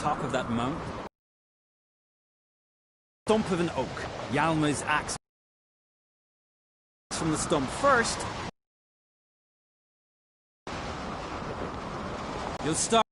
top of that mountain. Stump of an oak. Yalma's axe from the stump first. You'll start.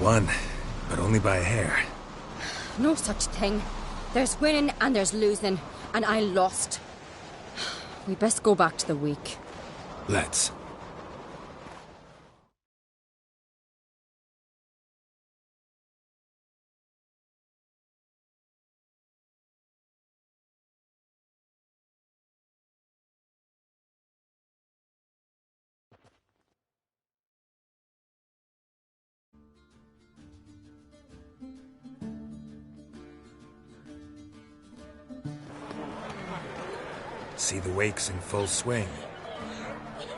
Won, but only by a hair. No such thing. There's winning and there's losing, and I lost. We best go back to the week. Let's. See the wakes in full swing.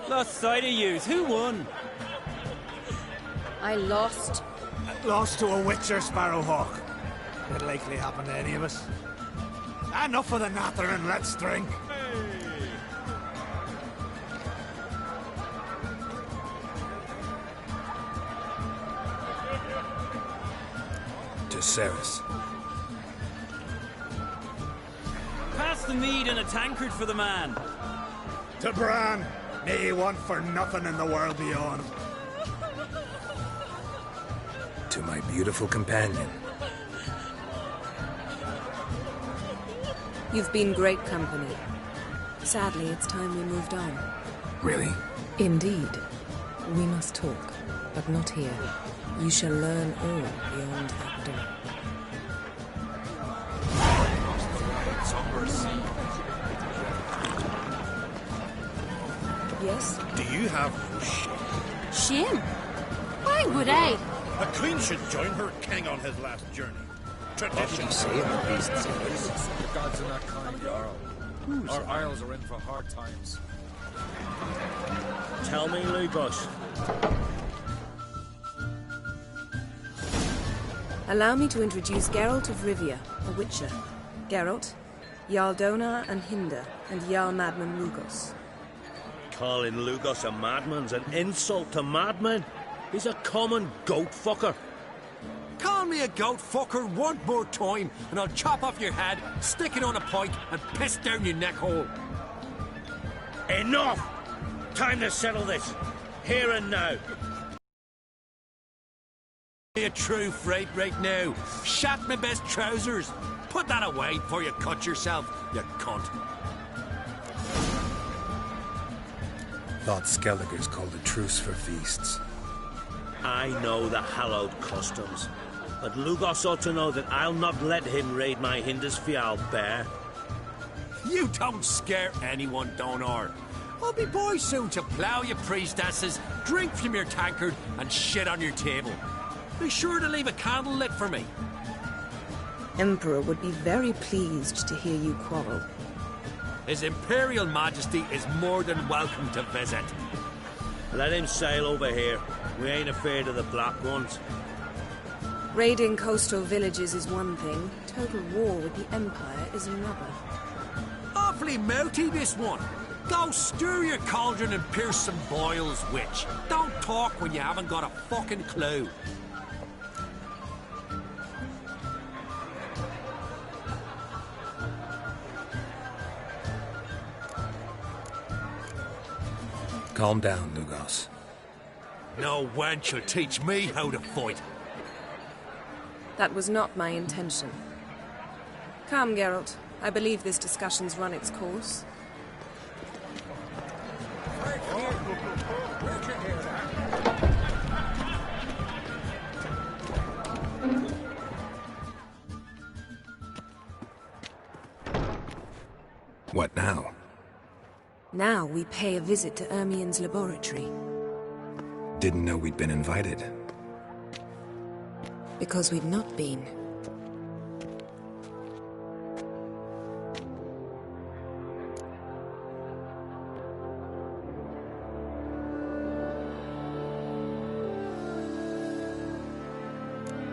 Lost sight of yous. Who won? I lost. Lost to a witcher, Sparrowhawk. It'll likely happen to any of us. Enough of the nattering, let's drink. To Ceres. Pass the mead in a tankard for the man. To Bran, may he want for nothing in the world beyond. To my beautiful companion. You've been great company. Sadly, it's time we moved on. Really? Indeed. We must talk, but not here. You shall learn all beyond that door. Yes? Do you have Shame? Why would I? a queen should join her king on his last journey? Tradition. The gods are not kind, Jarl. Our isles are in for hard times. Tell me, Lugos. Allow me to introduce Geralt of Rivia, a witcher. Geralt, Jarl Dona and Hinder, and Jarl Madman Lugos. Calling Lugos a madman's an insult to madmen. He's a common goat fucker. Call me a goat fucker one more time, and I'll chop off your head, stick it on a pike, and piss down your neck hole. Enough! Time to settle this. Here and now. Be a true fright right now. Shat my best trousers. Put that away before you cut yourself, you cunt. Thought Skelliger's called a truce for feasts. I know the hallowed customs, but Lugos ought to know that I'll not let him raid my Hinder's Fial bear. You don't scare anyone, Donar. I'll be boy soon to plough your priestesses, drink from your tankard, and shit on your table. Be sure to leave a candle lit for me. Emperor would be very pleased to hear you quarrel. His Imperial Majesty is more than welcome to visit. Let him sail over here. We ain't afraid of the black ones. Raiding coastal villages is one thing. Total war with the Empire is another. Awfully melty, this one. Go stir your cauldron and pierce some boils, witch. Don't talk when you haven't got a fucking clue. Calm down, Lugos. No wench will teach me how to fight. That was not my intention. Come, Geralt. I believe this discussion's run its course. What now? Now we pay a visit to Ermien's laboratory. Didn't know we'd been invited. Because we've not been.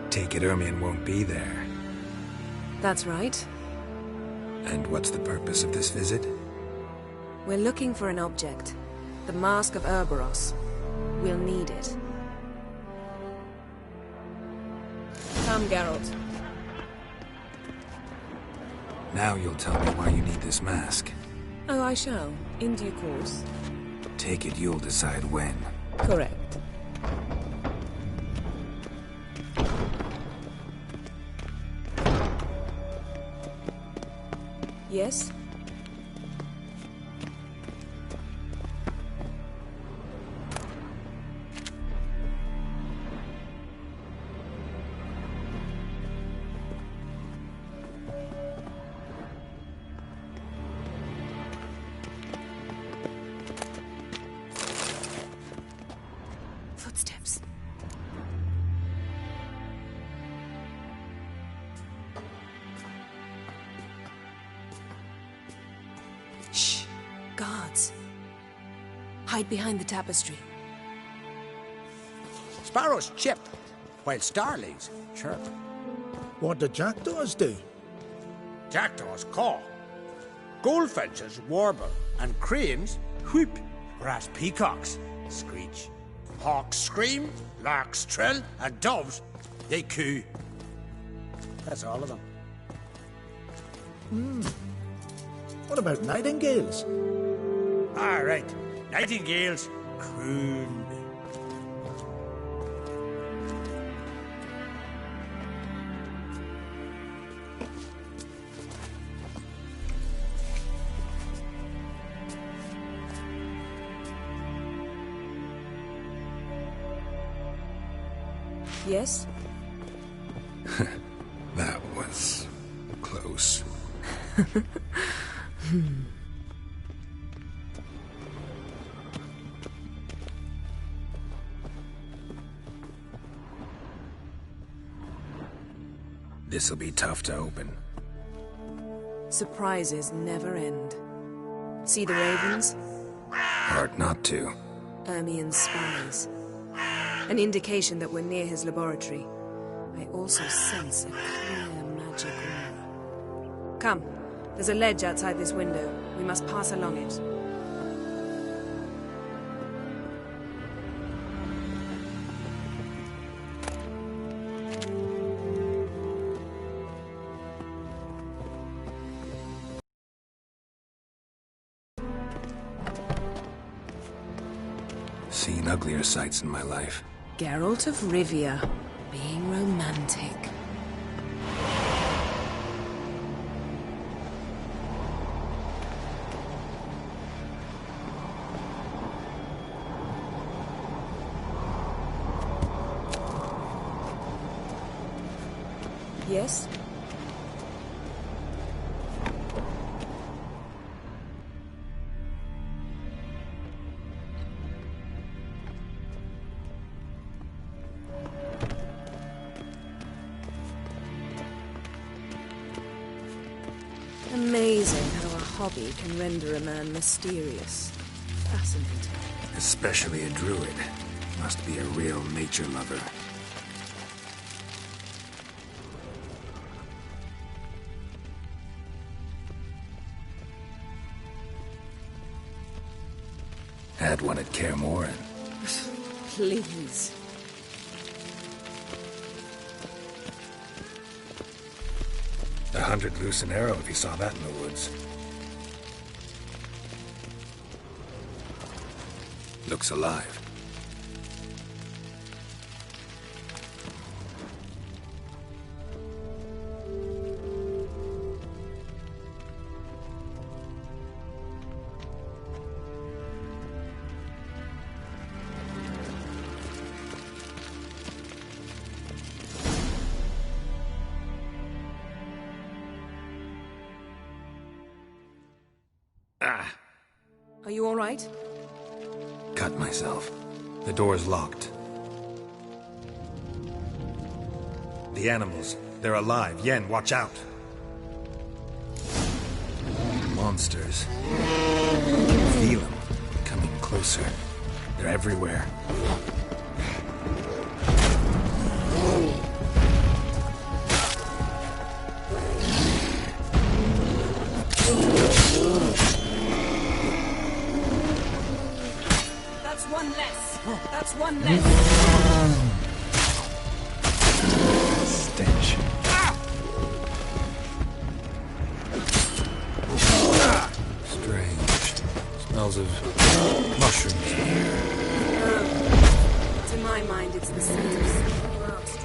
Take it Ermien won't be there. That's right. And what's the purpose of this visit? We're looking for an object. The Mask of Urboros. We'll need it. Come, Geralt. Now you'll tell me why you need this mask. Oh, I shall. In due course. Take it you'll decide when. Correct. Yes? Footsteps. Shh. Guards. Hide behind the tapestry. Sparrows chip, while starlings chirp. What do jackdaws do? Jackdaws caw. Goldfinches warble, and cranes whoop, whereas peacocks screech. Hawks scream, larks trill, and doves, they coo. That's all of them. What about nightingales? All right, nightingales croon. Yes? That was close. This'll be tough to open. Surprises never end. See the ravens? Hard not to. Ermien's spies. An indication that we're near his laboratory. I also sense a clear magic aura. Come, there's a ledge outside this window. We must pass along it. Seen uglier sights in my life. Geralt of Rivia, being romantic. Yes? Amazing how a hobby can render a man mysterious. Fascinating. Especially a druid. Must be a real nature lover. Had one at Kaer Morhen. Please. A 100 loose an arrow if you saw that in the woods. Looks alive. Are you all right? Cut myself. The door's locked. The animals. They're alive. Yen, watch out. Monsters. Feel them. Coming closer. They're everywhere. That's one less. Stench. Strange. Smells of mushrooms. To my mind, it's the scent of something else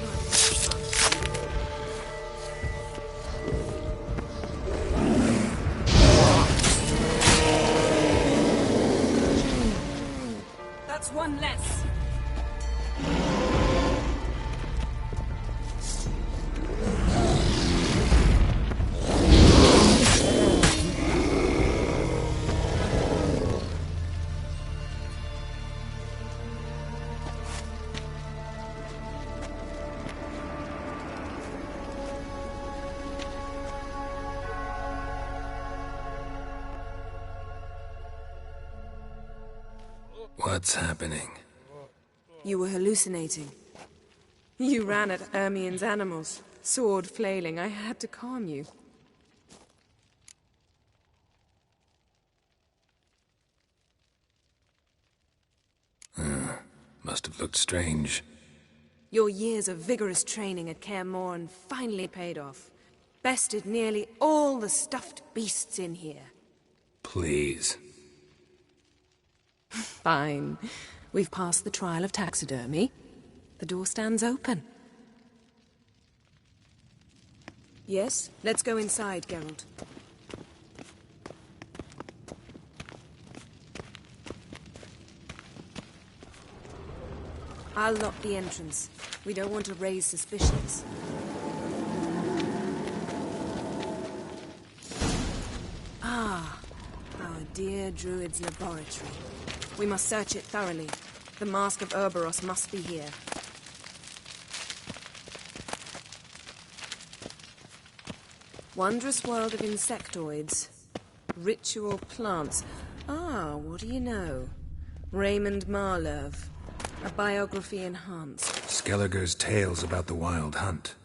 That's one less. What's happening? You were hallucinating. You ran at Ermien's animals, sword flailing. I had to calm you. Must have looked strange. Your years of vigorous training at Kaer Morhen finally paid off. Bested nearly all the stuffed beasts in here. Please. Fine. We've passed the trial of taxidermy. The door stands open. Yes? Let's go inside, Geralt. I'll lock the entrance. We don't want to raise suspicions. Ah, our dear Druid's laboratory. We must search it thoroughly. The Mask of Ouroboros must be here. Wondrous world of insectoids. Ritual plants. Ah, what do you know? Raymond Marlove. A biography enhanced. Skelliger's tales about the Wild Hunt.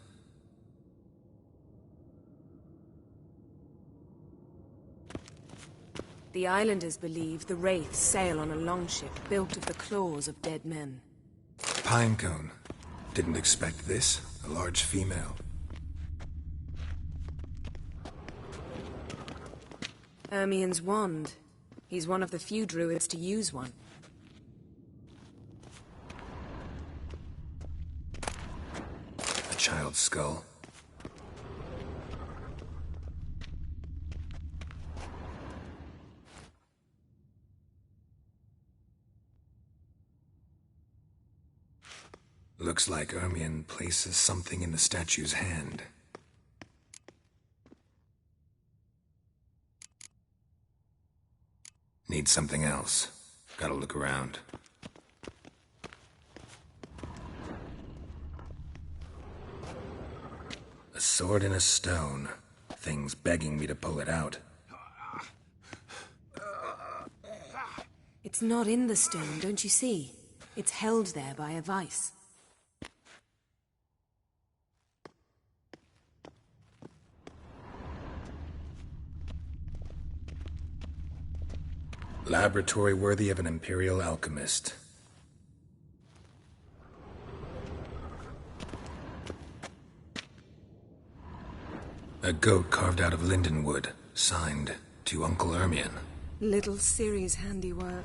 The islanders believe the wraiths sail on a longship built of the claws of dead men. Pinecone. Didn't expect this. A large female. Ermien's wand. He's one of the few druids to use one. A child's skull. Looks like Ermien places something in the statue's hand. Need something else. Gotta look around. A sword and a stone. Thing's begging me to pull it out. It's not in the stone, don't you see? It's held there by a vice. Laboratory worthy of an Imperial alchemist. A goat carved out of linden wood, signed to Uncle Ermion. Little Ciri's handiwork.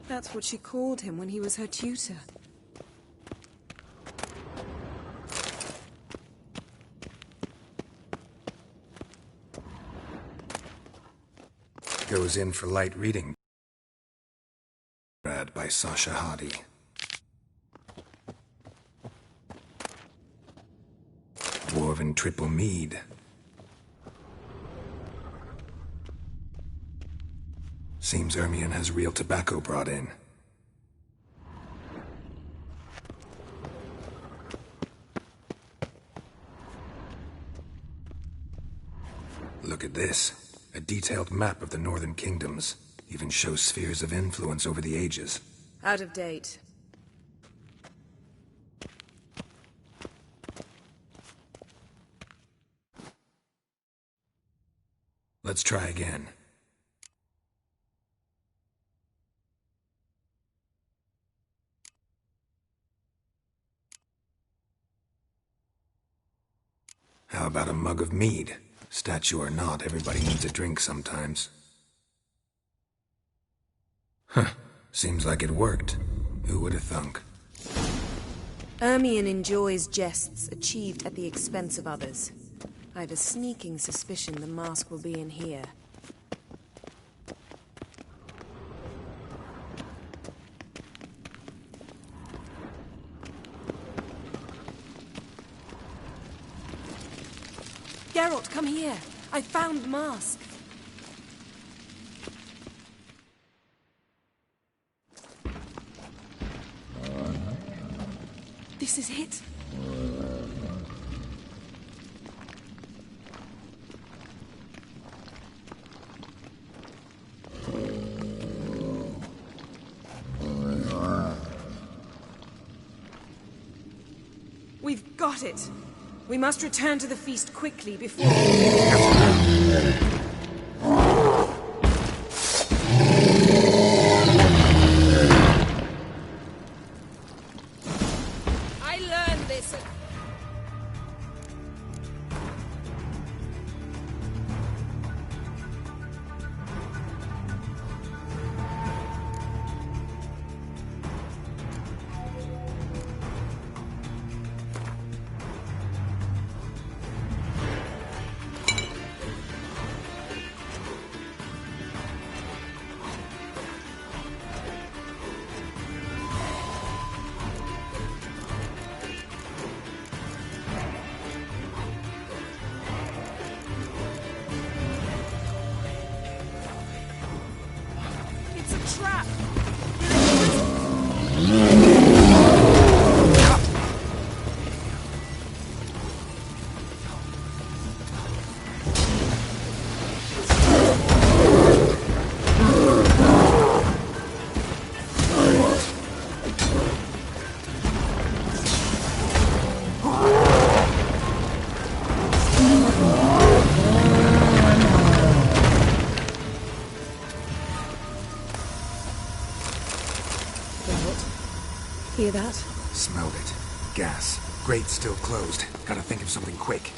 That's what she called him when he was her tutor. Goes in for light reading. Read by Sasha Hadi. Dwarven triple mead. Seems Ermion has real tobacco brought in. Look at this. A detailed map of the northern kingdoms. Even shows spheres of influence over the ages. Out of date. Let's try again. How about a mug of mead? Statue or not, everybody needs a drink sometimes. Huh. Seems like it worked. Who would have thunk? Ermion enjoys jests achieved at the expense of others. I have a sneaking suspicion the mask will be in here. Geralt, come here. I found the mask. This is it. We've got it. We must return to the feast quickly before... I learned this at... It's a trap! Hear that? Smelled it. Gas. Grate still closed. Gotta think of something quick.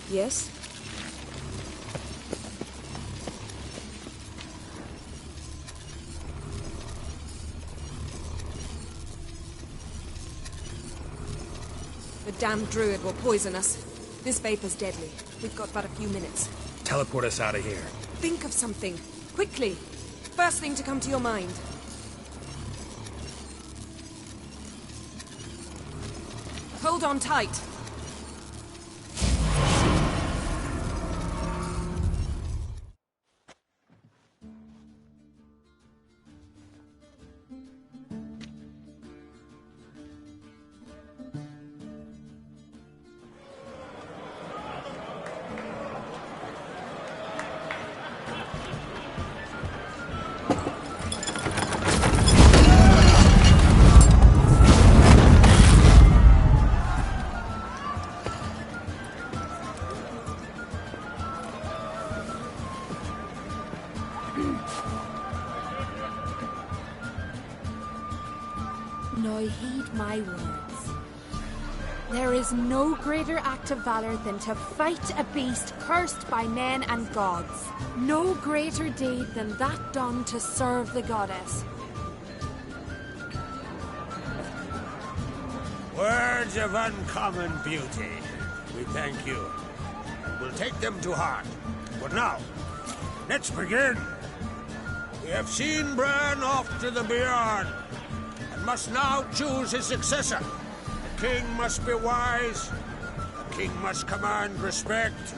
Yes? The damned druid will poison us. This vapor's deadly. We've got but a few minutes. Teleport us out of here. Think of something. Quickly. First thing to come to your mind. Hold on tight. Now heed my words. There is no greater act of valor than to fight a beast cursed by men and gods. No greater deed than that done to serve the goddess. Words of uncommon beauty. We thank you. We'll take them to heart. But now, let's begin. We have seen Bran off to the beyond, and must now choose his successor. A king must be wise. A king must command respect.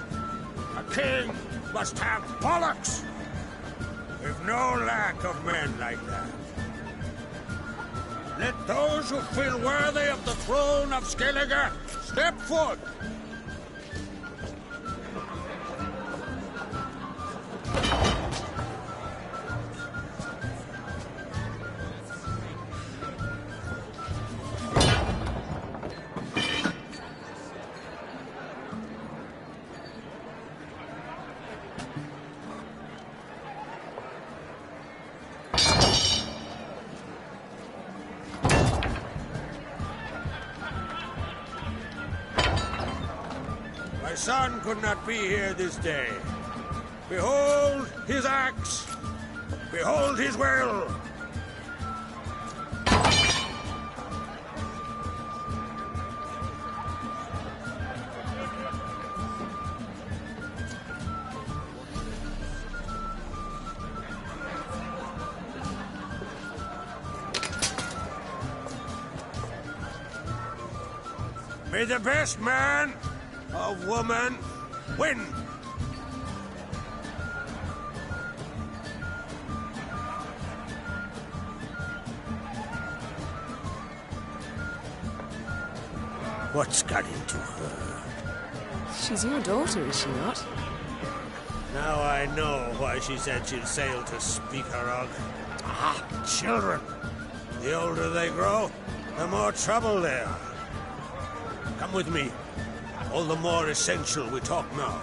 A king must have bollocks. We've no lack of men like that. Let those who feel worthy of the throne of Skellige step forth. My son could not be here this day. Behold his axe. Behold his will. May the best man of woman win. What's got into her? She's your daughter, is she not? Now I know why she said she'd sail to speak her of. Ah, children. The older they grow, the more trouble they are. Come with me. All the more essential we talk now.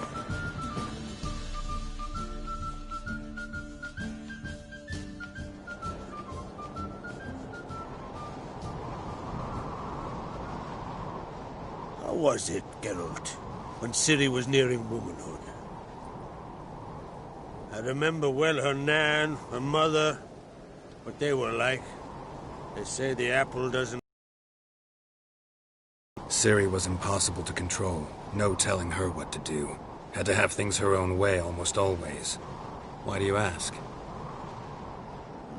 How was it, Geralt, when Ciri was nearing womanhood? I remember well her nan, her mother, what they were like. They say the apple doesn't... Ciri was impossible to control. No telling her what to do. Had to have things her own way almost always. Why do you ask?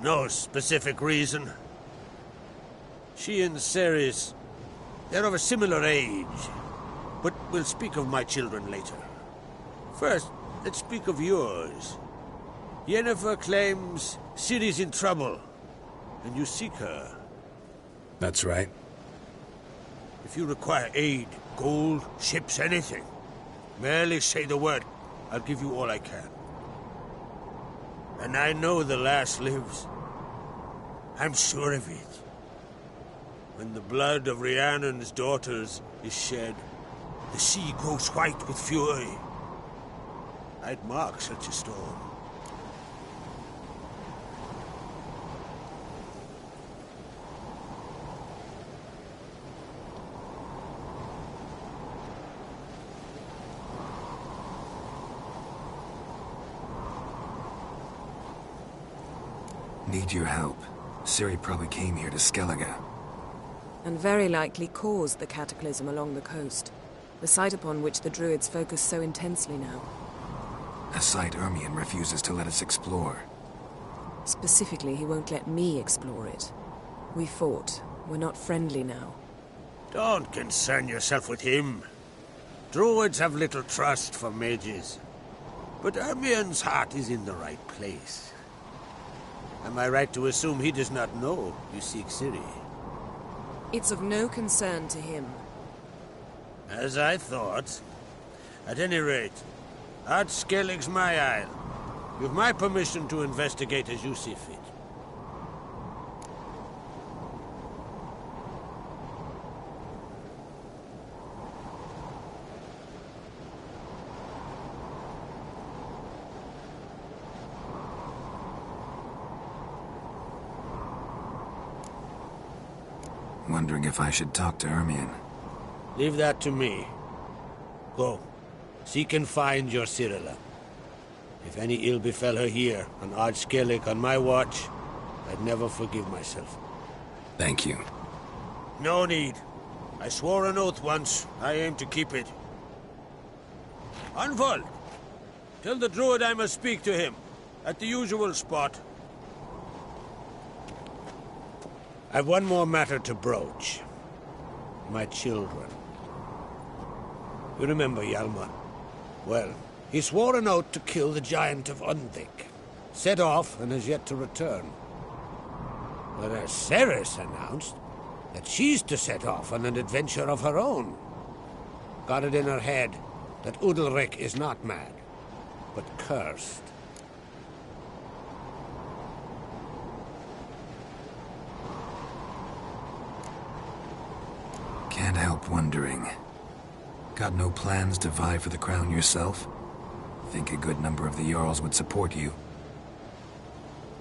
No specific reason. She and Ceres, they're of a similar age. But we'll speak of my children later. First, let's speak of yours. Yennefer claims Ciri's in trouble, and you seek her. That's right. If you require aid, gold, ships, anything, merely say the word. I'll give you all I can. And I know the lass lives. I'm sure of it. When the blood of Rhiannon's daughters is shed, the sea grows white with fury. I'd mark such a storm. Need your help. Ciri probably came here to Skellige. And very likely caused the cataclysm along the coast. The site upon which the Druids focus so intensely now. A site Ermion refuses to let us explore. Specifically, he won't let me explore it. We fought. We're not friendly now. Don't concern yourself with him. Druids have little trust for mages. But Ermion's heart is in the right place. Am I right to assume he does not know you seek Ciri? It's of no concern to him. As I thought. At any rate, Ard Skellig's my isle. You've my permission to investigate as you see fit. Wondering if I should talk to Ermion. Leave that to me. Go. Seek and find your Cyrilla. If any ill befell her here, on Ard-Skellig on my watch, I'd never forgive myself. Thank you. No need. I swore an oath once. I aim to keep it. Anvald! Tell the druid I must speak to him. At the usual spot. I've one more matter to broach. My children. You remember Hjalmar? Well, he swore an oath to kill the giant of Undvik. Set off and has yet to return. Whereas Ceres announced that she's to set off on an adventure of her own. Got it in her head that Udalric is not mad, but cursed. Can't help wondering. Got no plans to vie for the crown yourself? Think a good number of the Jarls would support you.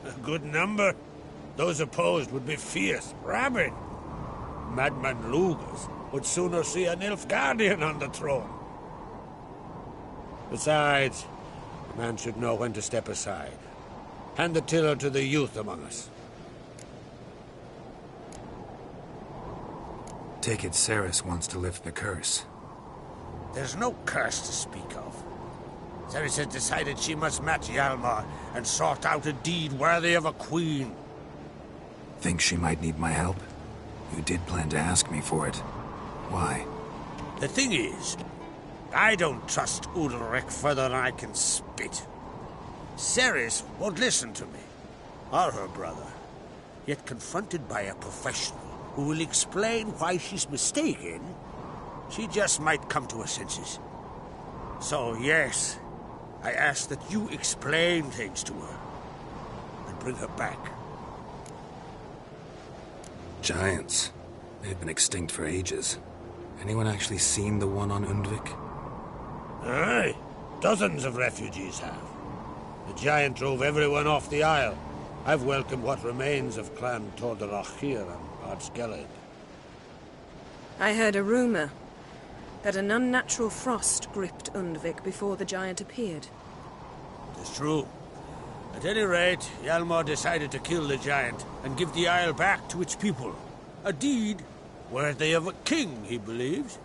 A good number? Those opposed would be fierce, rabid. Madman Lugas would sooner see an Nilfgaardian on the throne. Besides, a man should know when to step aside. Hand the tiller to the youth among us. Take it Ceres wants to lift the curse. There's no curse to speak of. Ceres has decided she must match Hjalmar and sort out a deed worthy of a queen. Think she might need my help? You did plan to ask me for it. Why? The thing is, I don't trust Udalric further than I can spit. Ceres won't listen to me, or her brother. Yet confronted by a professional who will explain why she's mistaken, she just might come to her senses. So yes, I ask that you explain things to her and bring her back. Giants. They've been extinct for ages. Anyone actually seen the one on Undvik? Aye. Dozens of refugees have. The giant drove everyone off the Isle. I've welcomed what remains of Clan Tordarach here on Ard-Skellig. I heard a rumor that an unnatural frost gripped Undvik before the giant appeared. It's true. At any rate, Hjalmar decided to kill the giant and give the Isle back to its people. A deed worthy of a king, he believes.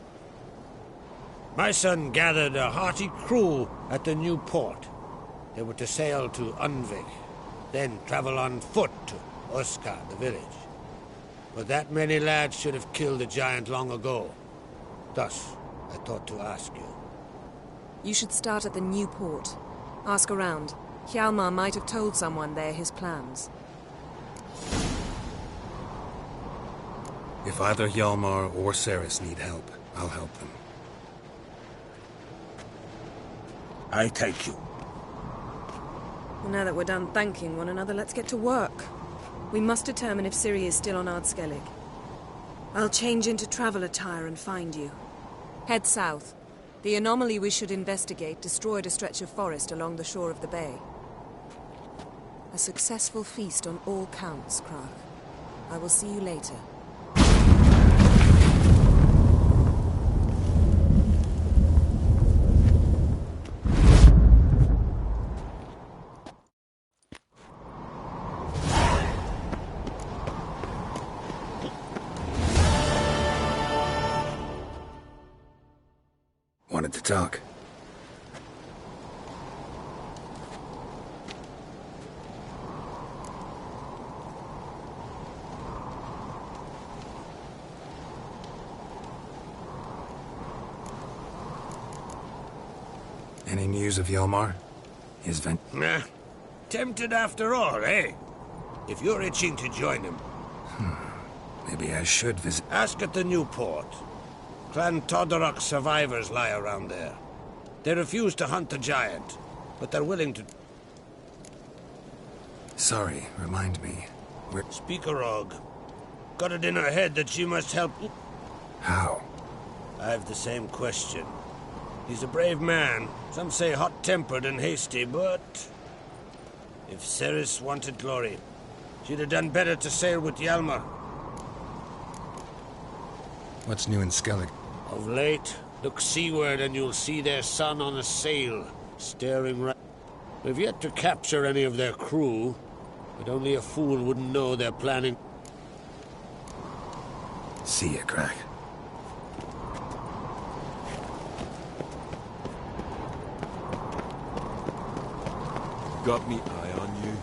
My son gathered a hearty crew at the new port. They were to sail to Undvik, then travel on foot to Uska, the village. But that many lads should have killed the giant long ago. Thus, I thought to ask you. You should start at the new port. Ask around. Hjalmar might have told someone there his plans. If either Hjalmar or Ceres need help, I'll help them. I thank you. Well, now that we're done thanking one another, let's get to work. We must determine if Ciri is still on Ard-Skellig. I'll change into travel attire and find you. Head south. The anomaly we should investigate destroyed a stretch of forest along the shore of the bay. A successful feast on all counts, Krach. I will see you later. Wanted to talk. Any news of Hjalmar? His Nah. Tempted after all, eh? If you're itching to join him. Maybe I should visit. Ask at the new port. Clan Tordarach survivors lie around there. They refuse to hunt the giant, but they're willing to... Sorry, remind me. Speak a rog. Got it in her head that she must help... How? I've the same question. He's a brave man. Some say hot-tempered and hasty, but... If Ceres wanted glory, she'd have done better to sail with Hjalmar. What's new in Skellig? Of late, look seaward and you'll see their sun on a sail, staring right. We've yet to capture any of their crew, but only a fool wouldn't know they're planning. See ya, Crack. Got me eye on you.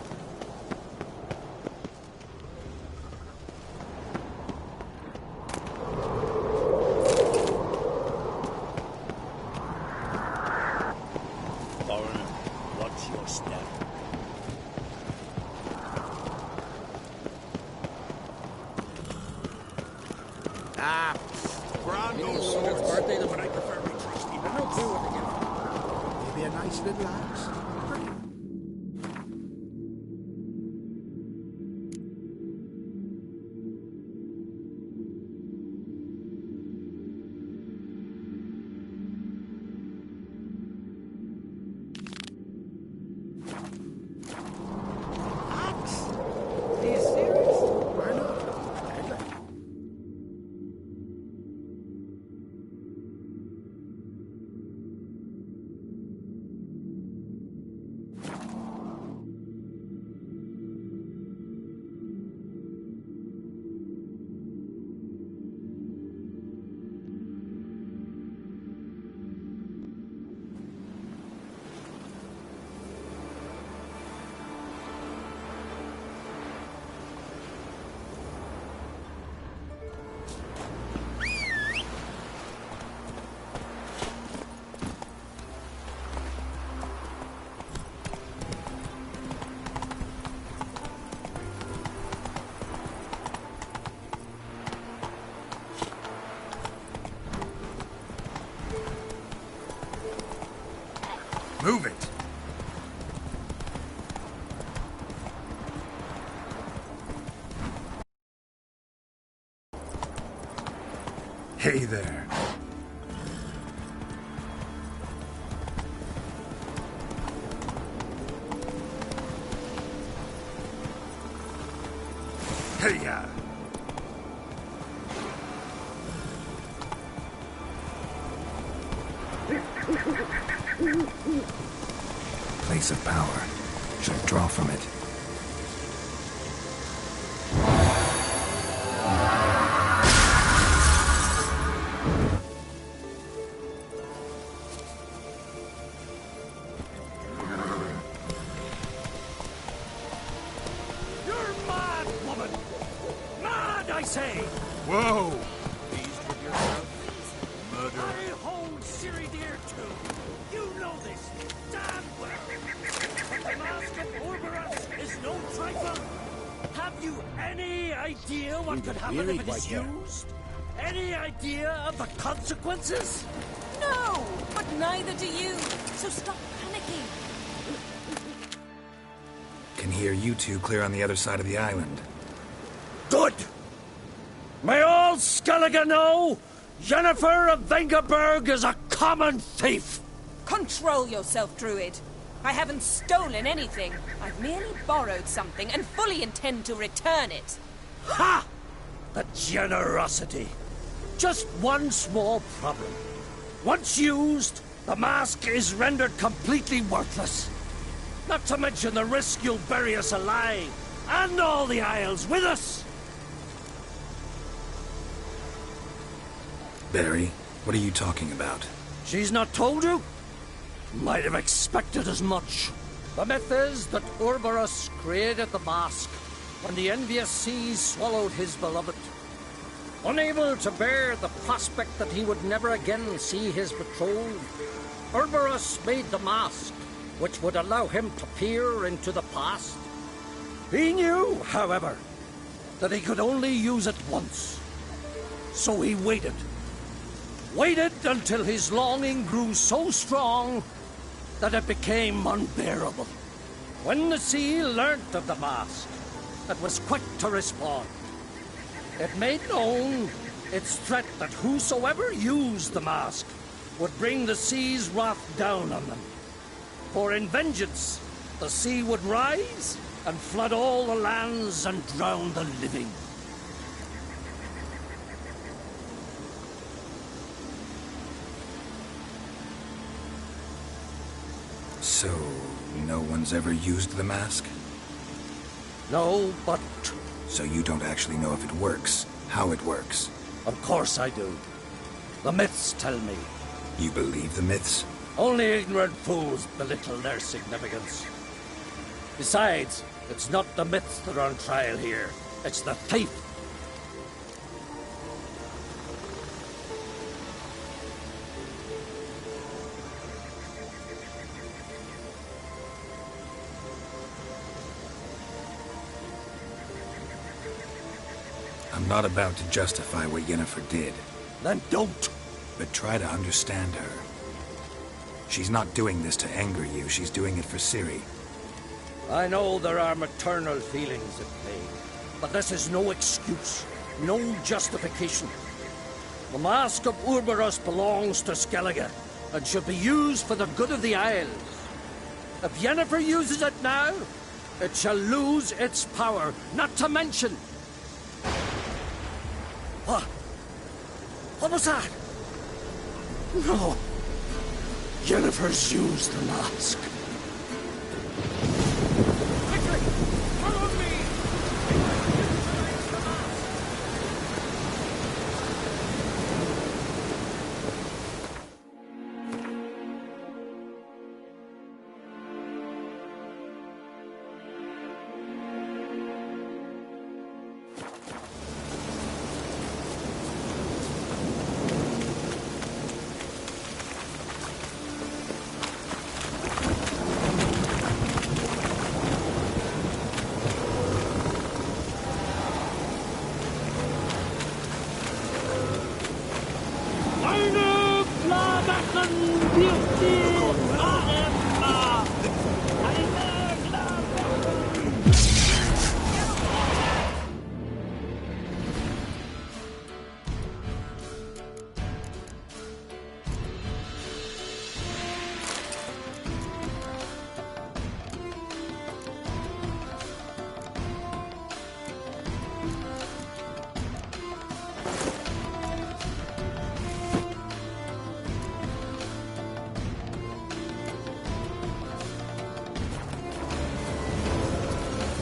Foreigner, watch your step. Brando swords. Birthday, but I prefer we trust him. No clue what to give. Maybe a nice little axe. Move it! Hey there. Hey-ya! Place of power. Should draw from it. You're mad, woman! Mad, I say! Whoa! Pleased with yourself? Murder. I hold Siri dear too. You know this damn well. But the mask of Orboros is no trifle. Have you any idea what could happen if it is used? Any idea of the consequences? No, but neither do you. So stop panicking. Can hear you two clear on the other side of the island. Good! May all Skellige know Jennifer of Vengerberg is a common thief! Control yourself, Druid. I haven't stolen anything. I've merely borrowed something and fully intend to return it. Ha! The generosity. Just one small problem. Once used, the mask is rendered completely worthless. Not to mention the risk you'll bury us alive, and all the Isles with us. Barry, what are you talking about? She's not told you? Might have expected as much. The myth is that Orboros created the mask when the envious seas swallowed his beloved. Unable to bear the prospect that he would never again see his betrothed, Orboros made the mask, which would allow him to peer into the past. He knew, however, that he could only use it once. So he waited. Waited until his longing grew so strong that it became unbearable. When the sea learnt of the mask, it was quick to respond. It made known its threat that whosoever used the mask would bring the sea's wrath down on them. For in vengeance, the sea would rise and flood all the lands and drown the living. No one's ever used the mask? No, but... So you don't actually know if it works, how it works? Of course I do. The myths tell me. You believe the myths? Only ignorant fools belittle their significance. Besides, it's not the myths that are on trial here. It's the thief. I'm not about to justify what Yennefer did. Then don't. But try to understand her. She's not doing this to anger you, she's doing it for Ciri. I know there are maternal feelings at play, but this is no excuse, no justification. The Mask of Urberus belongs to Skellige, and should be used for the good of the Isles. If Yennefer uses it now, it shall lose its power, not to mention... What? What was that? No. Yennefer's used the mask. Quickly! Follow me!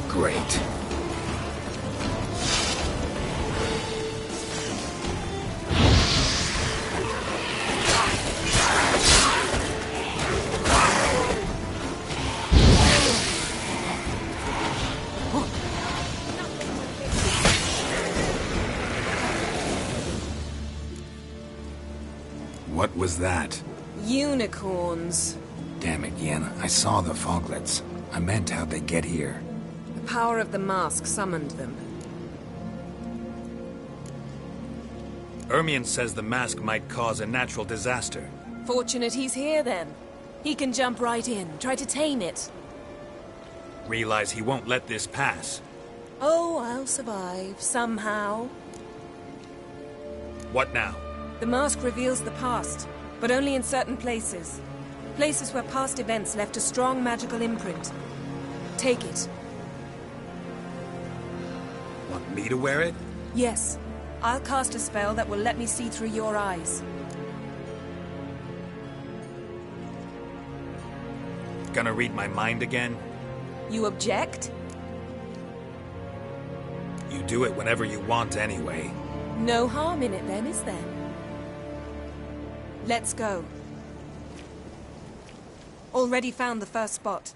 Great. What was that? Unicorns. Damn it, Yen. I saw the foglets. I meant how'd they get here. The power of the mask summoned them. Ermion says the mask might cause a natural disaster. Fortunate he's here, then. He can jump right in, try to tame it. Realize he won't let this pass. Oh, I'll survive, somehow. What now? The mask reveals the past, but only in certain places. Places where past events left a strong magical imprint. Take it. Want me to wear it? Yes. I'll cast a spell that will let me see through your eyes. Gonna read my mind again? You object? You do it whenever you want anyway. No harm in it then, is there? Let's go. Already found the first spot.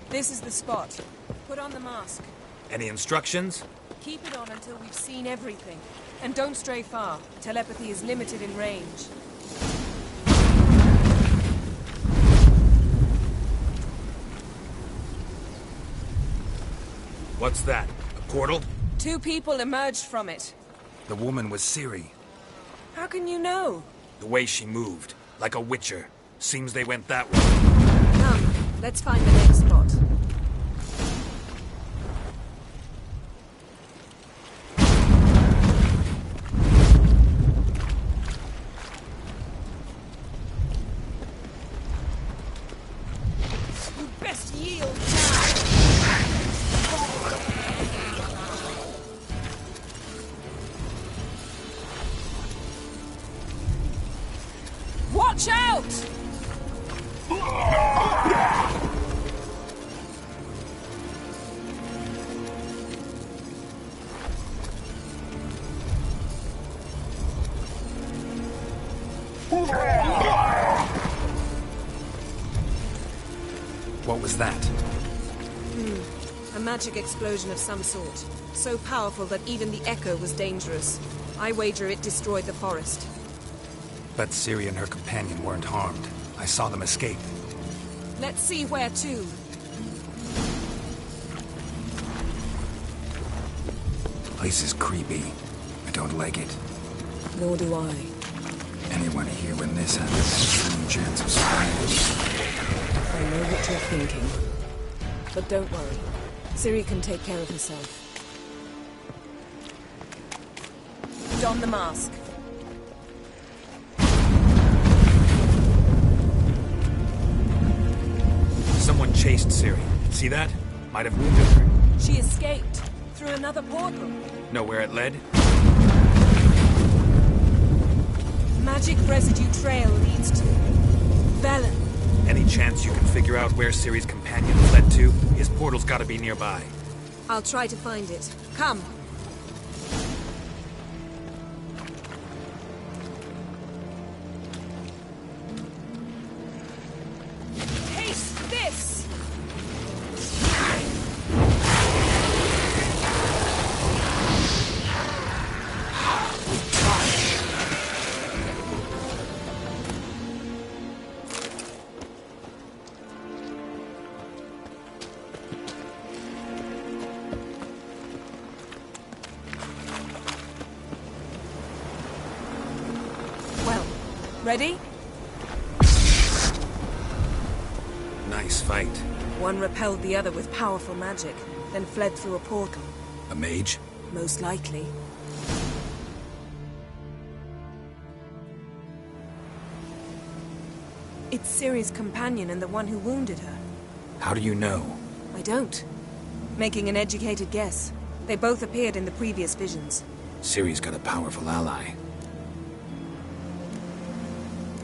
This is the spot. Put on the mask. Any instructions? Keep it on until we've seen everything. And don't stray far. Telepathy is limited in range. What's that? A portal? 2 people emerged from it. The woman was Ciri. How can you know? The way she moved. Like a witcher. Seems they went that way. Come, let's find the next spot. Watch out! What was that? A magic explosion of some sort. So powerful that even the echo was dangerous. I wager it destroyed the forest. But Ciri and her companion weren't harmed. I saw them escape. Let's see where to. Place is creepy. I don't like it. Nor do I. Anyone here when this happens has a chance of survival. I know what you're thinking. But don't worry. Ciri can take care of herself. Don the mask. Someone chased Ciri. See that? Might have wounded her. She escaped. Through another portal. Know where it led? Magic residue trail leads to Velen. Any chance you can figure out where Ciri's companion fled to? His portal's gotta be nearby. I'll try to find it. Come. Taste this! Ready? Nice fight. One repelled the other with powerful magic, then fled through a portal. A mage? Most likely. It's Ciri's companion and the one who wounded her. How do you know? I don't. Making an educated guess. They both appeared in the previous visions. Ciri's got a powerful ally.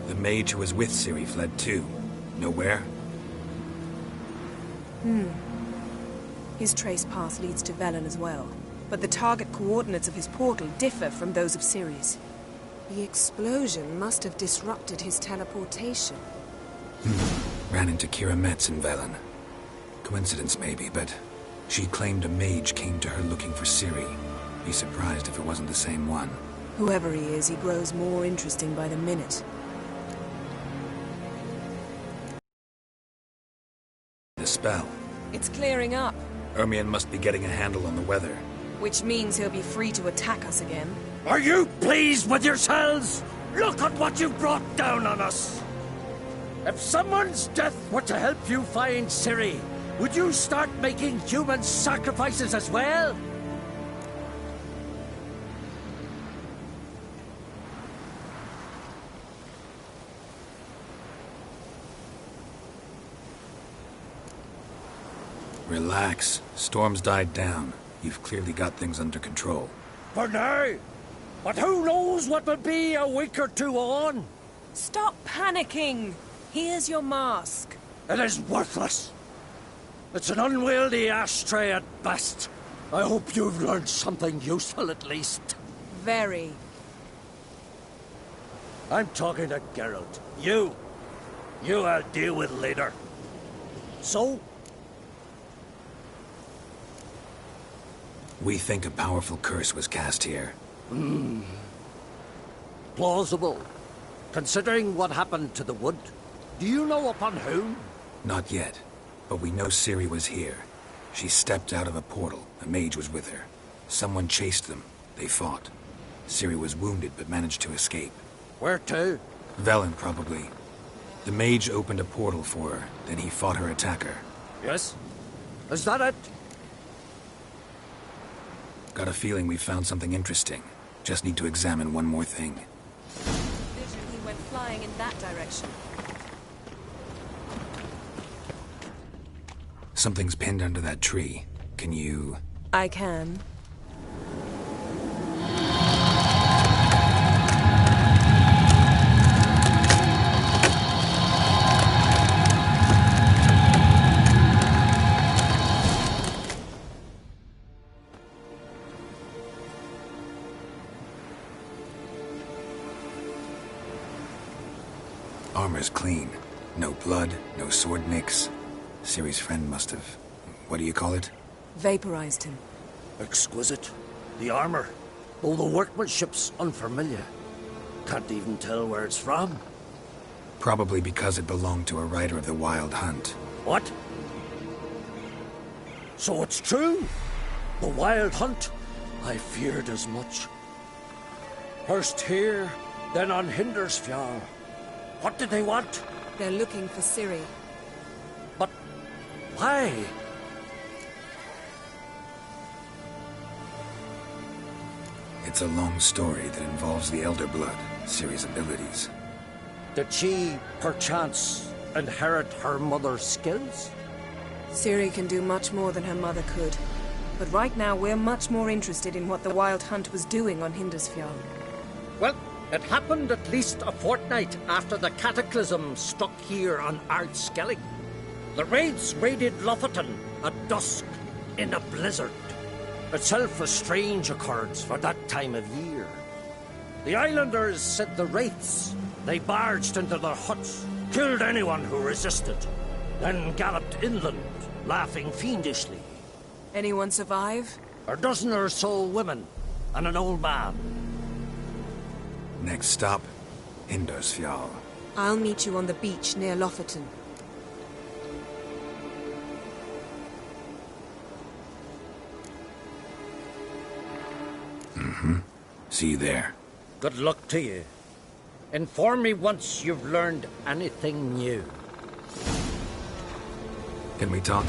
The mage who was with Ciri fled too. Know where? His trace path leads to Velen as well. But the target coordinates of his portal differ from those of Ciri's. The explosion must have disrupted his teleportation. Ran into Kira Metz in Velen. Coincidence maybe, but she claimed a mage came to her looking for Ciri. Be surprised if it wasn't the same one. Whoever he is, he grows more interesting by the minute. The spell. It's clearing up. Ermion must be getting a handle on the weather. Which means he'll be free to attack us again. Are you pleased with yourselves? Look at what you've brought down on us! If someone's death were to help you find Ciri, would you start making human sacrifices as well? Relax. Storm's died down. You've clearly got things under control. For now. But who knows what will be a week or two on? Stop panicking! Here's your mask. It is worthless. It's an unwieldy ashtray at best. I hope you've learned something useful at least. Very. I'm talking to Geralt. You I'll deal with later. So? We think a powerful curse was cast here. Plausible. Considering what happened to the wood. Do you know upon whom? Not yet, but we know Ciri was here. She stepped out of a portal. A mage was with her. Someone chased them. They fought. Ciri was wounded but managed to escape. Where to? Velen, probably. The mage opened a portal for her, then he fought her attacker. Yes? Is that it? Got a feeling we found something interesting. Just need to examine one more thing. Vision, he went flying in that direction. Something's pinned under that tree. Can you... I can. Armor's clean. No blood, no sword nicks. Ciri's friend must have... what do you call it? Vaporized him. Exquisite. The armor, though the workmanship's unfamiliar. Can't even tell where it's from. Probably because it belonged to a rider of the Wild Hunt. What? So it's true? The Wild Hunt? I feared as much. First here, then on Hindersfjall. What did they want? They're looking for Ciri. But why? It's a long story that involves the Elder Blood, Ciri's abilities. Did she, perchance, inherit her mother's skills? Ciri can do much more than her mother could. But right now, we're much more interested in what the Wild Hunt was doing on Hindersfjall. Well, it happened at least a fortnight after the cataclysm struck here on Ardskellig. The raids raided Lofoten at dusk in a blizzard. Itself a strange occurrence for that time of year. The islanders said the wraiths. They barged into their huts, killed anyone who resisted, then galloped inland, laughing fiendishly. Anyone survive? A dozen or so women, and an old man. Next stop, Hindersfjall. I'll meet you on the beach near Lofoten. See you there. Good luck to you. Inform me once you've learned anything new. Can we talk?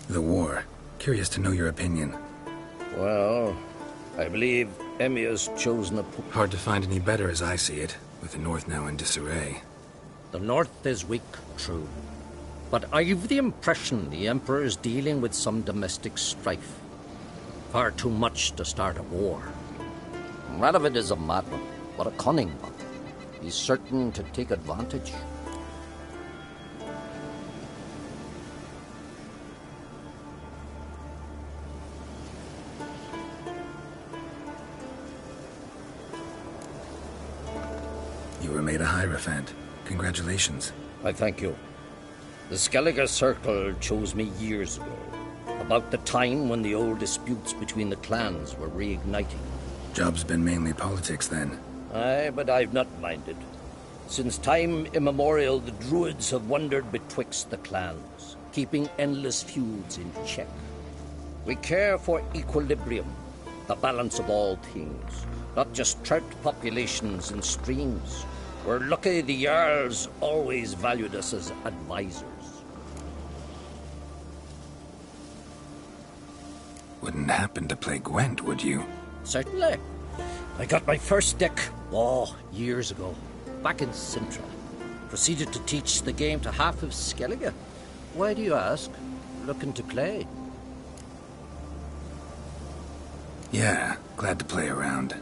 The war. Curious to know your opinion. Well, I believe Emia's chosen a... Hard to find any better as I see it, with the North now in disarray. The North is weak, true. But I've the impression the Emperor is dealing with some domestic strife. Far too much to start a war. Radovid is a madman, but a cunning one. He's certain to take advantage. You were made a Hierophant. Congratulations. I thank you. The Skellige Circle chose me years ago, about the time when the old disputes between the clans were reigniting. Job's been mainly politics then. Aye, but I've not minded. Since time immemorial, the Druids have wandered betwixt the clans, keeping endless feuds in check. We care for equilibrium, the balance of all things, not just trout populations and streams. We're lucky the Jarls always valued us as advisors. Wouldn't happen to play Gwent, would you? Certainly. I got my first deck, years ago, back in Sintra. Proceeded to teach the game to half of Skellige. Why do you ask? Looking to play? Yeah, glad to play around.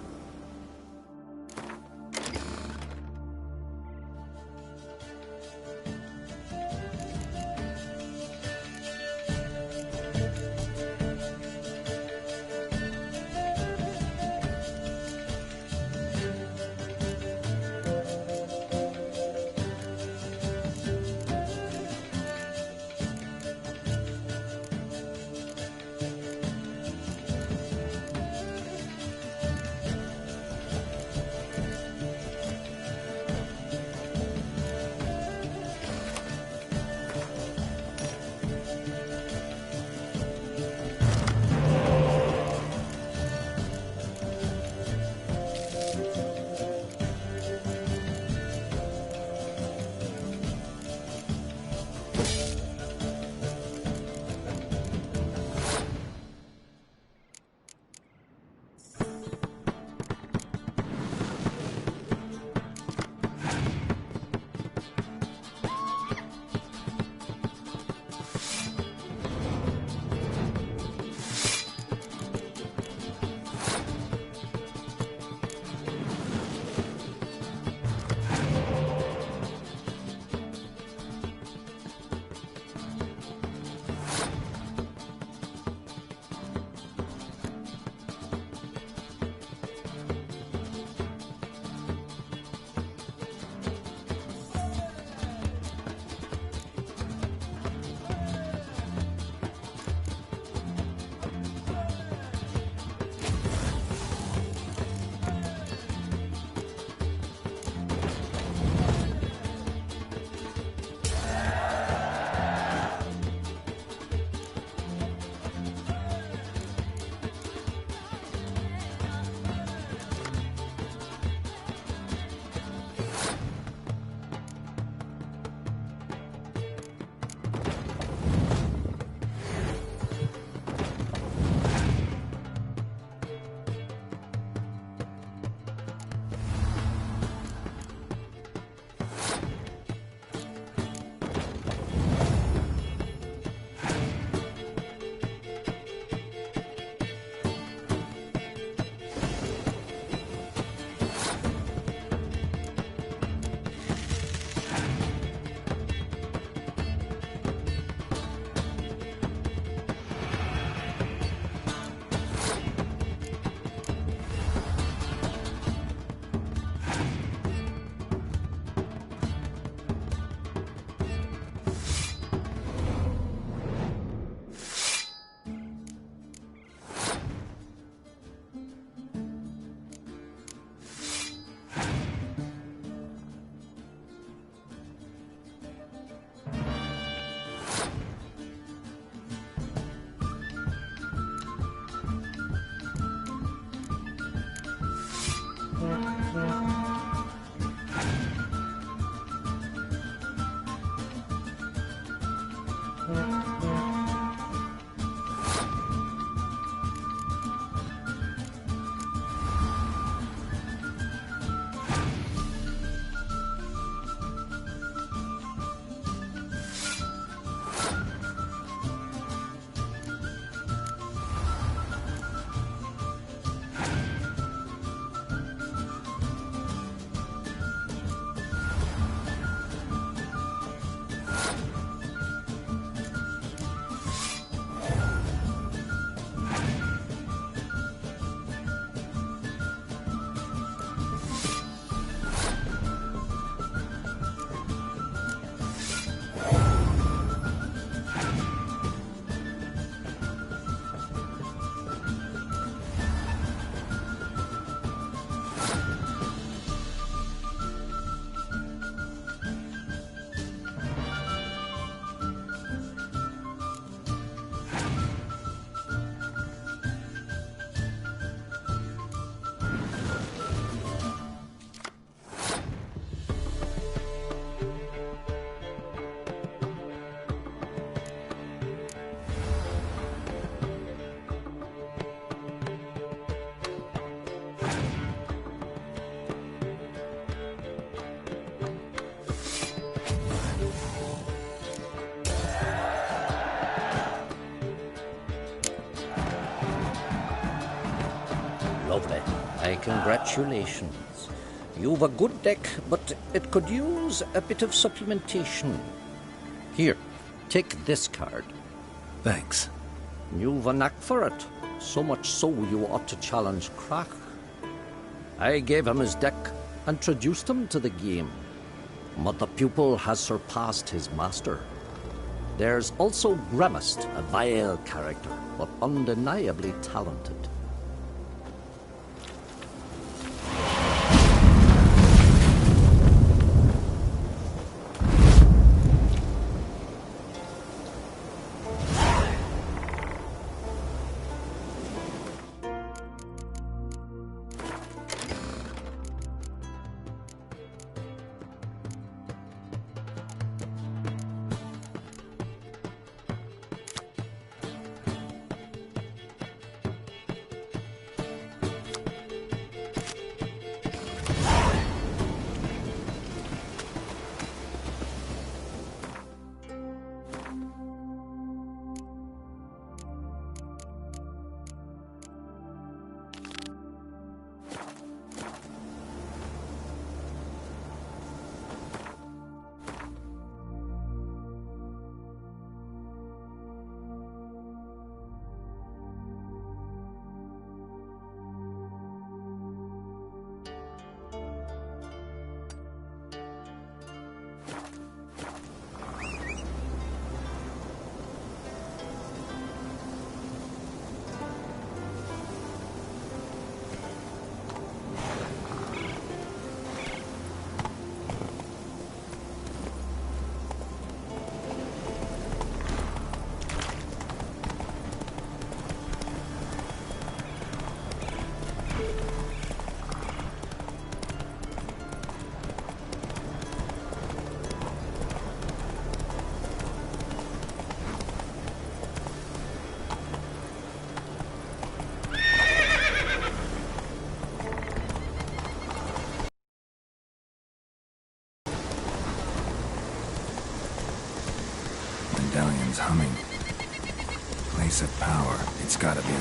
Lovely. Congratulations. You've a good deck, but it could use a bit of supplementation. Here, take this card. Thanks. You've a knack for it. So much so you ought to challenge Crack. I gave him his deck, introduced him to the game. But the pupil has surpassed his master. There's also Gramist, a vile character, but undeniably talented. Medallion's humming. Place of power. It's gotta be.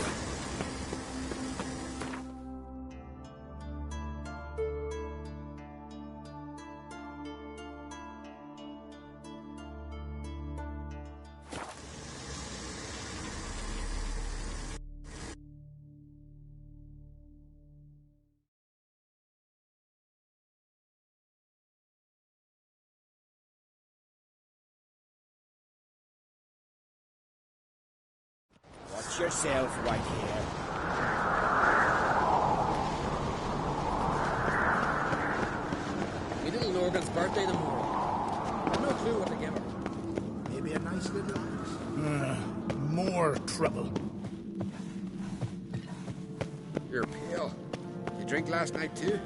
Watch yourself right here. Me little Norgan's birthday tomorrow. I've no clue what to give her. Maybe a nice little axe. More trouble. You're pale. You drink last night too?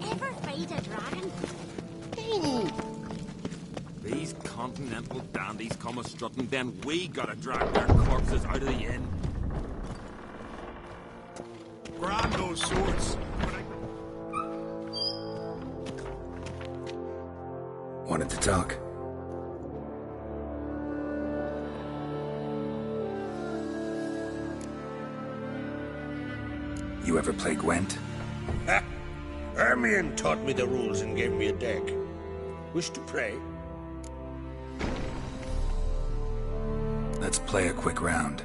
Ever fight a dragon? These continental dandies come a-strutting, then we gotta drag their corpses out of the inn. Grab those swords. Wanted to talk. You ever play Gwent? Ha! Hermione taught me the rules and gave me a deck. Wish to play? Let's play a quick round.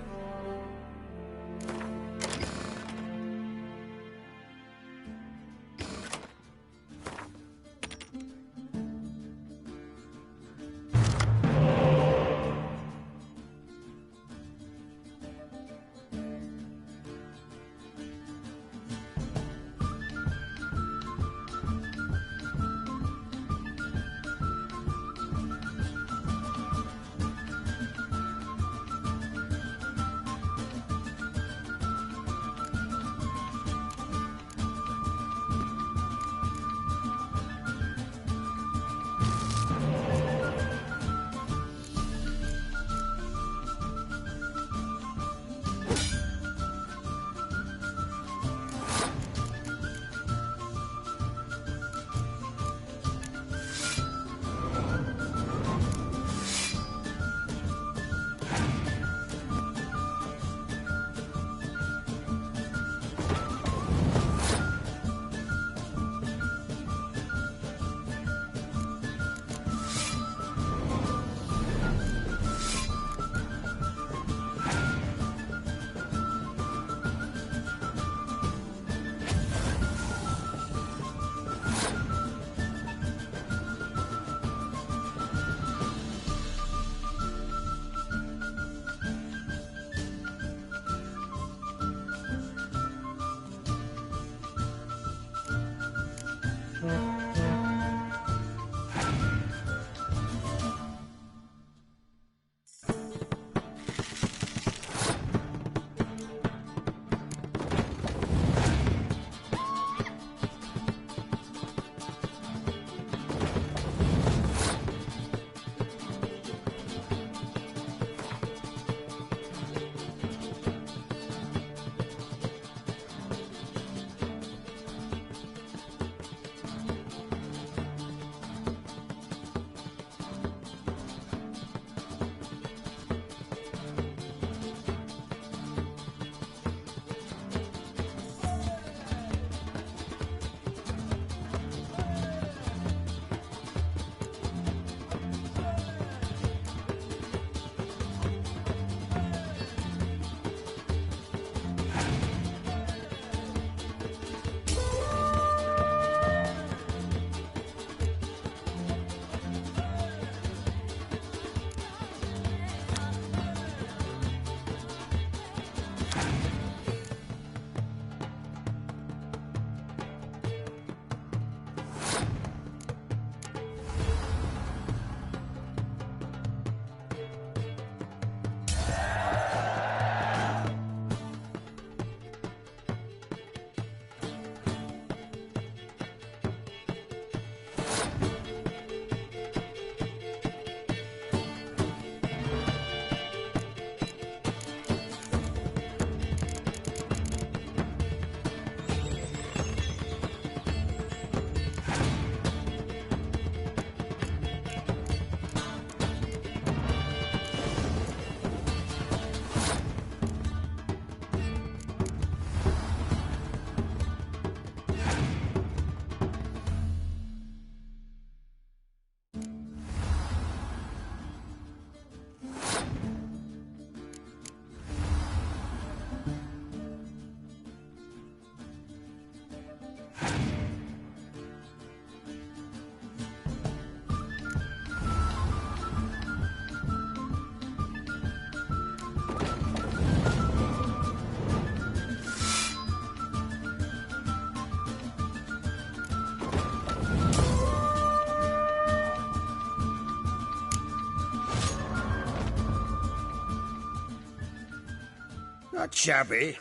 Not shabby.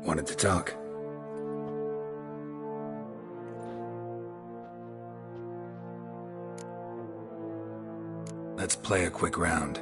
Wanted to talk. Let's play a quick round.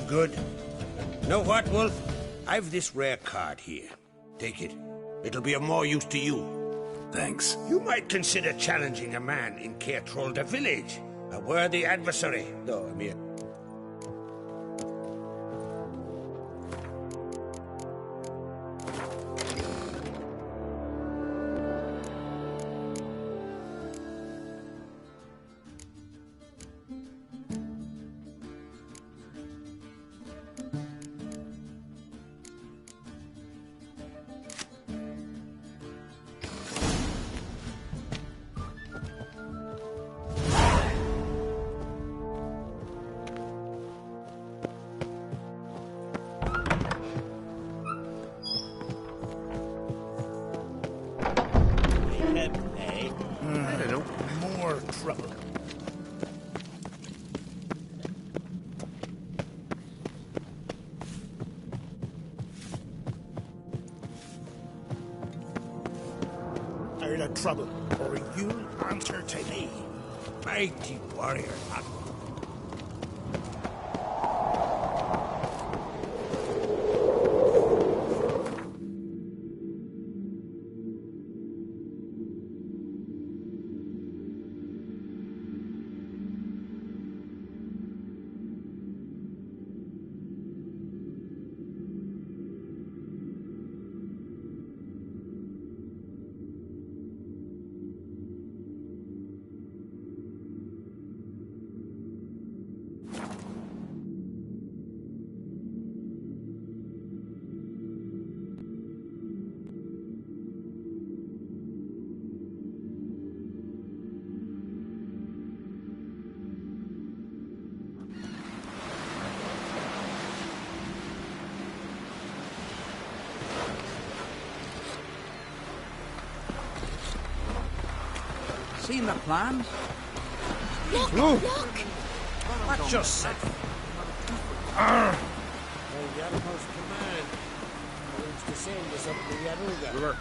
Good. Know what, Wolf? I've this rare card here. Take it. It'll be of more use to you. Thanks. You might consider challenging a man in Caertrolda village. A worthy adversary, though, Amir. trouble, or you'll answer to me. Mighty warrior, that one. Seen the plans? Look! That's just it. The Yarmouth command arranged to send us up the Yaruga. River,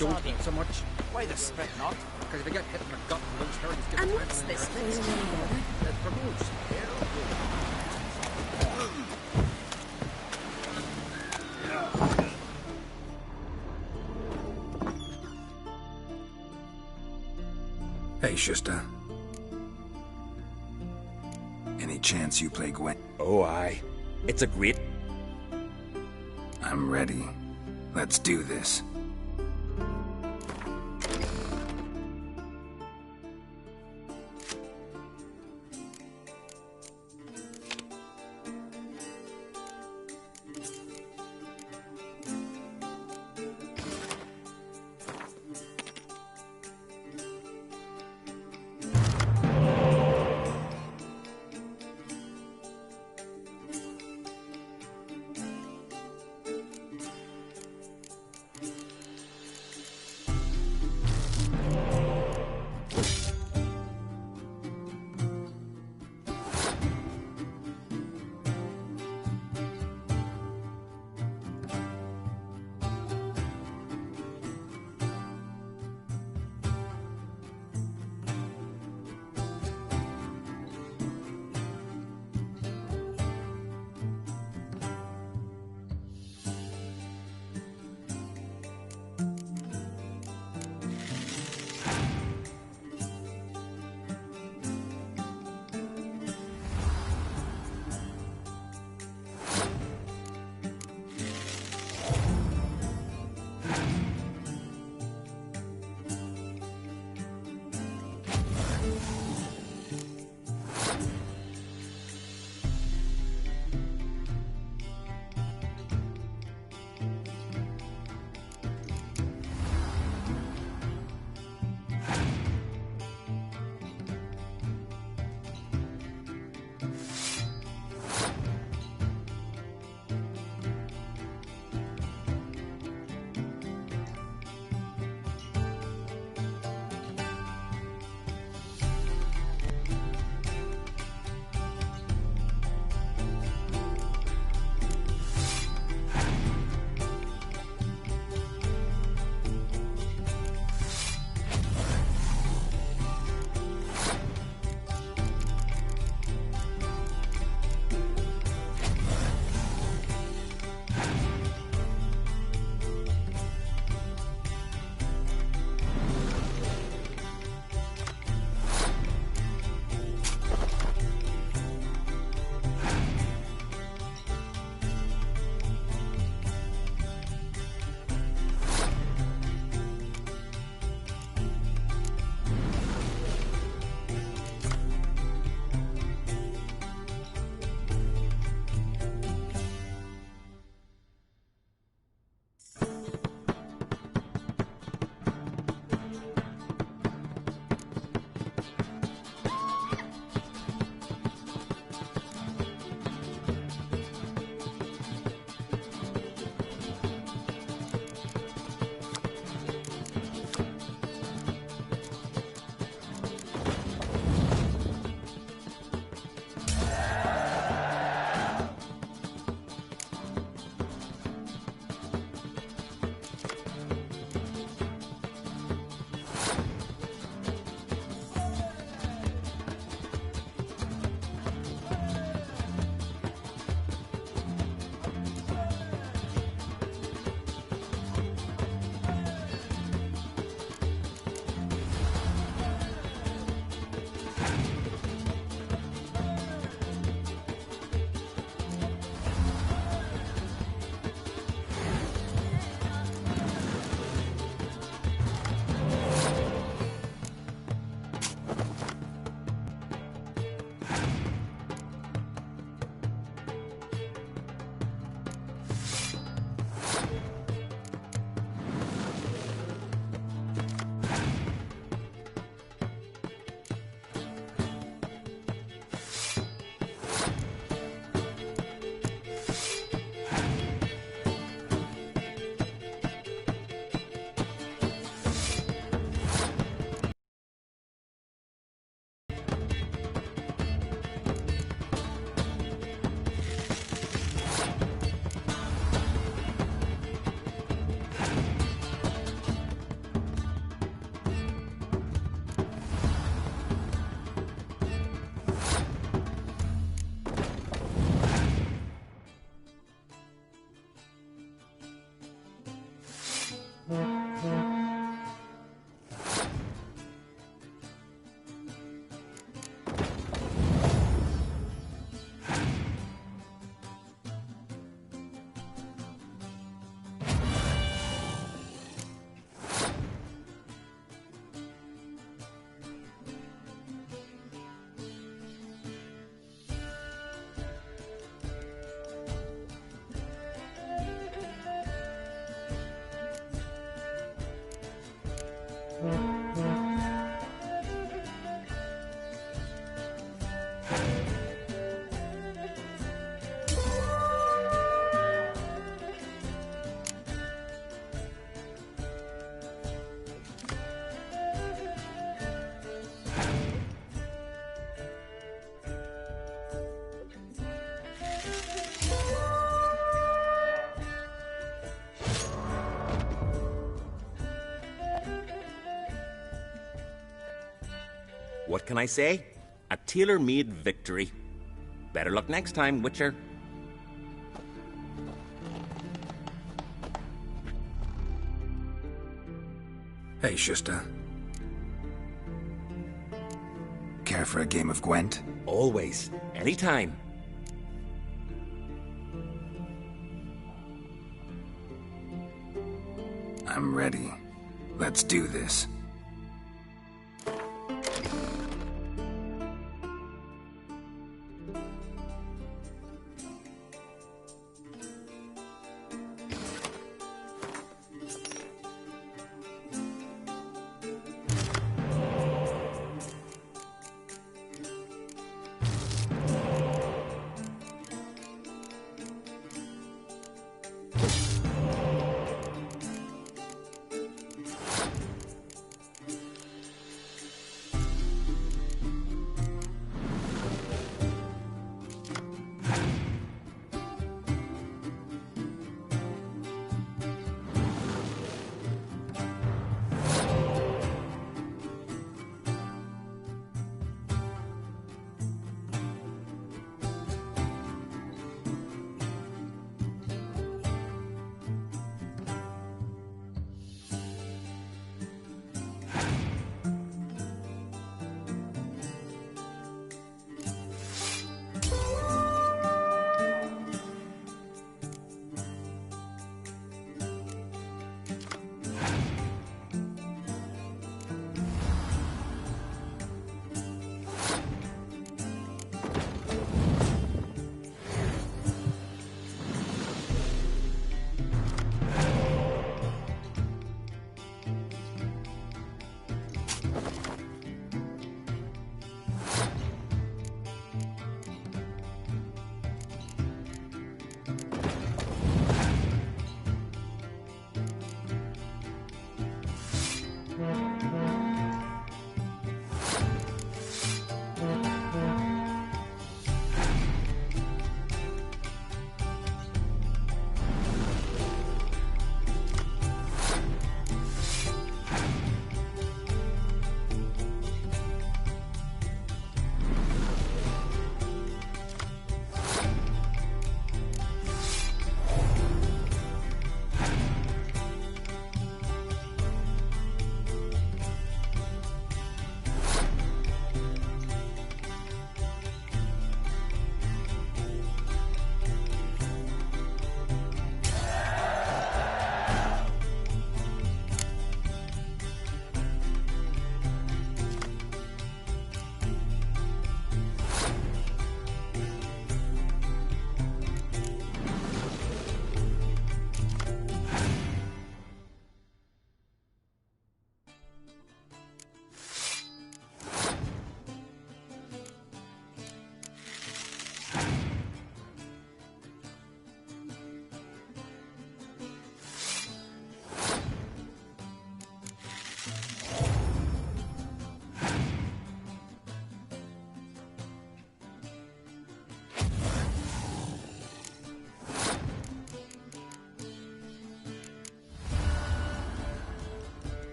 don't eat so much. Why the spit not? Because if you get hit in the gut and lose hair, it's And what's this place? It promotes. Hey, Shusta. Any chance you play Gwen? Oh, aye. It's a great... I'm ready. Let's do this. What can I say? A tailor-made victory. Better luck next time, Witcher. Hey, Schuster. Care for a game of Gwent? Always. Anytime. I'm ready. Let's do this.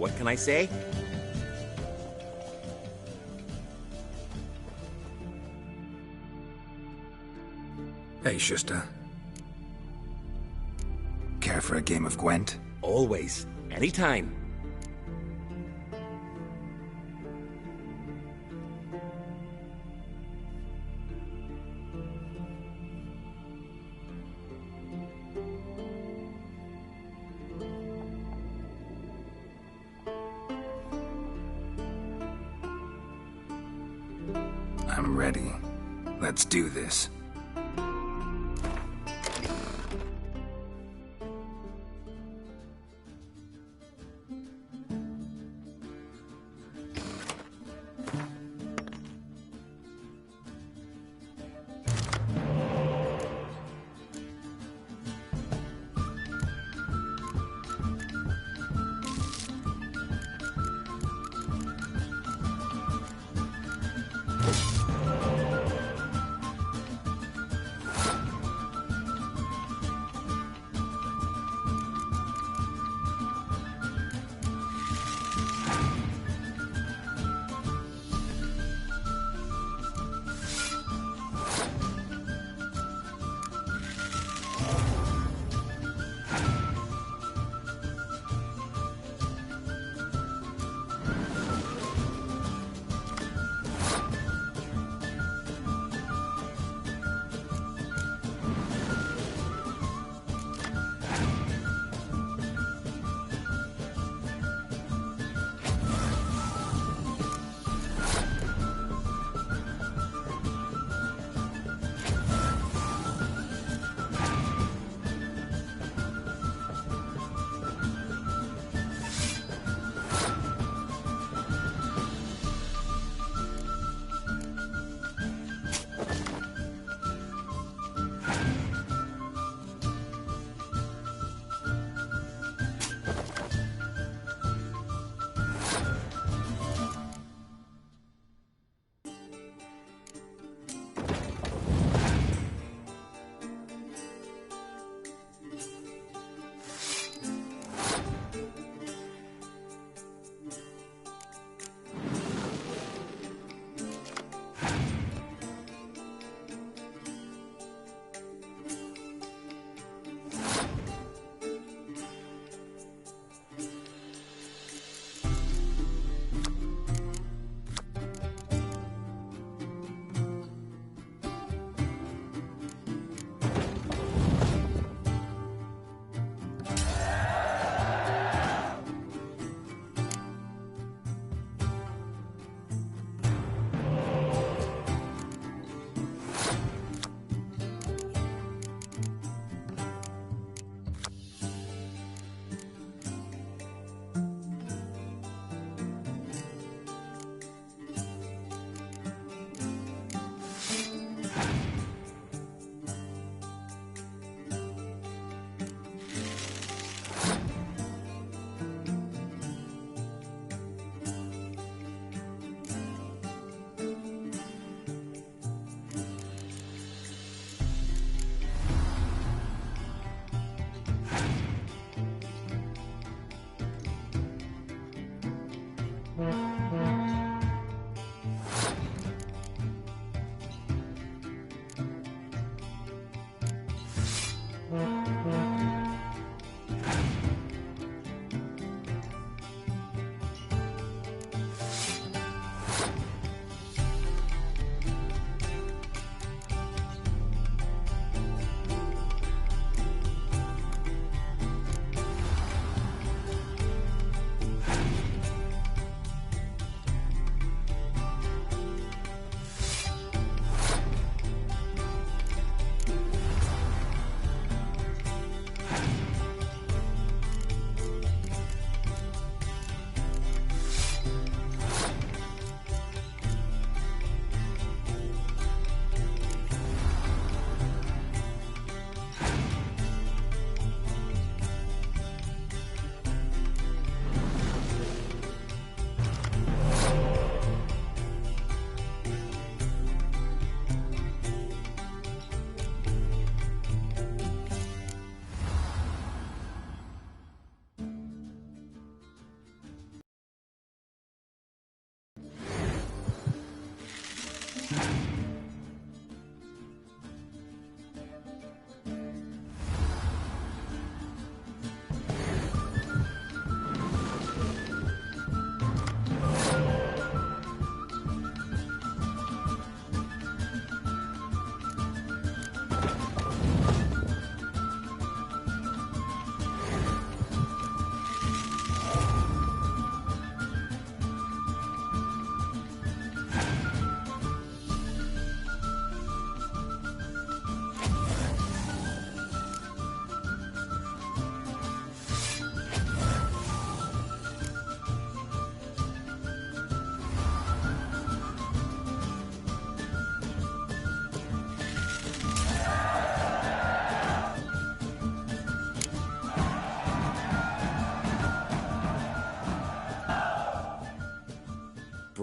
what can I say? Hey, Shusta. Care for a game of Gwent? Always. Anytime. I'm ready. Let's do this.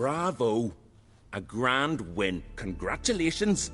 Bravo. A grand win. Congratulations.